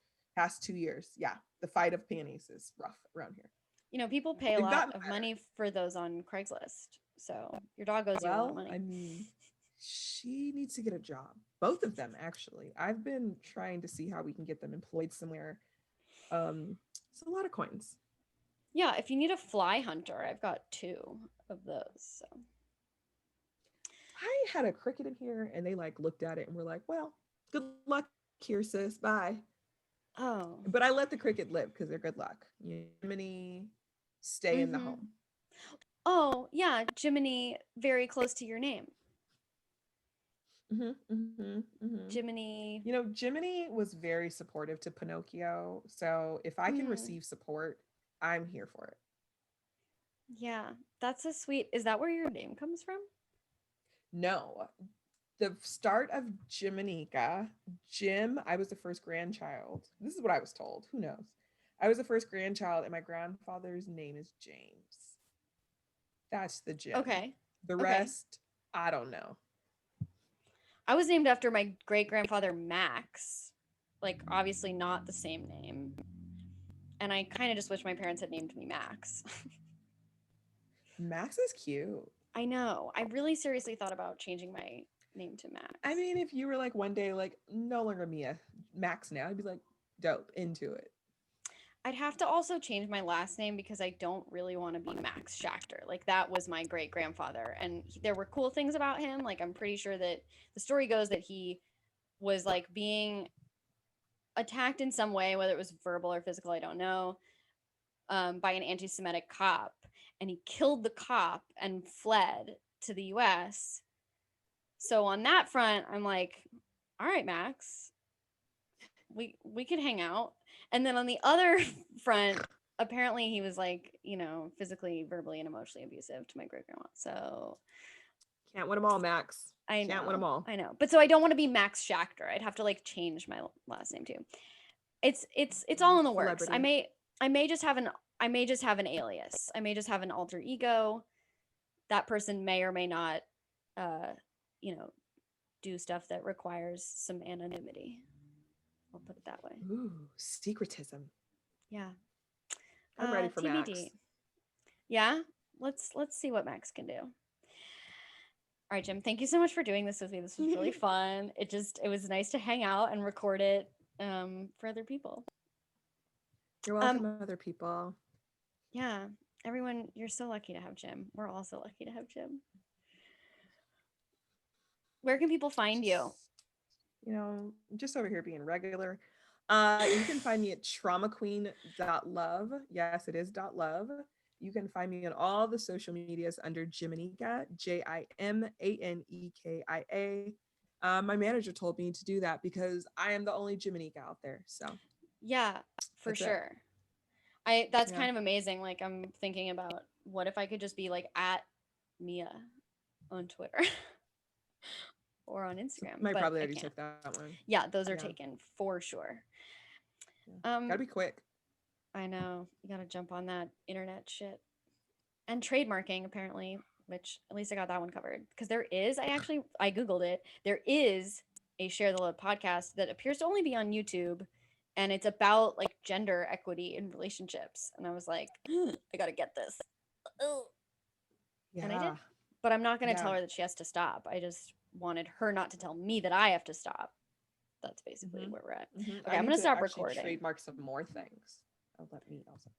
2 years. Yeah, the fight of panties is rough around here. You know, people pay a They've lot gotten of better. money for those on Craigslist. So your dog owes you a lot of Well, money. I mean, she needs to get a job. Both of them, actually. I've been trying to see how we can get them employed somewhere. It's a lot of coins. Yeah, if you need a fly hunter, I've got 2 of those. So I had a cricket in here and they like looked at it and were like, well, good luck here, sis. Bye. oh. But I let the cricket live because they're good luck. Jiminy, stay in the Mm-hmm. home. Oh, yeah, Jiminy, very close to your name. Mm-hmm. Jiminy. You know, Jiminy was very supportive to Pinocchio. So if I can Mm, receive support, I'm here for it. yeah, that's a sweet. Is that where your name comes from? No, the start of Jimanekia, Jim, I was the first grandchild. This is what I was told. Who knows? I was the first grandchild, and my grandfather's name is James. That's the Jim. Okay. The Okay. rest, I don't know. I was named after my great grandfather Max. Like, obviously not the same name. And I kind of just wish my parents had named me Max. Max is cute. I know. I really seriously thought about changing my name to Max. I mean, if you were like one day, like, no longer Mia, Max now, I'd be like, dope, into it. I'd have to also change my last name because I don't really want to be Max Schachter. Like, that was my great grandfather. And there were cool things about him. Like, I'm pretty sure that the story goes that he was like being attacked in some way, whether it was verbal or physical, I don't know, by an anti Semitic cop. And he killed the cop and fled to the US. So on that front, I'm like, all right, Max, we could hang out. And then on the other front, apparently he was like, physically, verbally, and emotionally abusive to my great grandma. So Can't win them all, Max. I Can't win them know, all. I know. But so I don't want to be Max Schachter. I'd have to like change my last name too. It's all in the works. Celebrity. I may just have an alias. I may just have an alter ego. That person may or may not, uh, you know, do stuff that requires some anonymity. I'll put it that way. Ooh, secretism. Yeah. I'm ready for Max. TBD. Yeah. Let's see what Max can do. All right, Jim. Thank you so much for doing this with me. This was really fun. It was nice to hang out and record it for other people. You're welcome, other people. Yeah. Everyone, you're so lucky to have Jim. We're all so lucky to have Jim. Where can people find you? Just over here being regular. You can find me at traumaqueen.love. Yes, it is .love. You can find me on all the social medias under Jimanekia, Jimanekia. My manager told me to do that because I am the only Jimanekia out there. So Yeah, for that's sure. That's kind of amazing. Like, I'm thinking about what if I could just be like at Mia on Twitter or on Instagram, I but probably I already can't. took that one. Yeah, those are taken for sure. Gotta be quick. I know. You gotta jump on that internet shit. And trademarking, apparently, which at least I got that one covered. Because I Googled it. There is a Share the Load podcast that appears to only be on YouTube. And it's about like gender equity in relationships. And I was like, I gotta get this. And I did. But I'm not gonna tell her that she has to stop. I just wanted her not to tell me that I have to stop. That's basically where we're at. Okay, I'm gonna stop recording. Trademark some more things. Oh, let me also.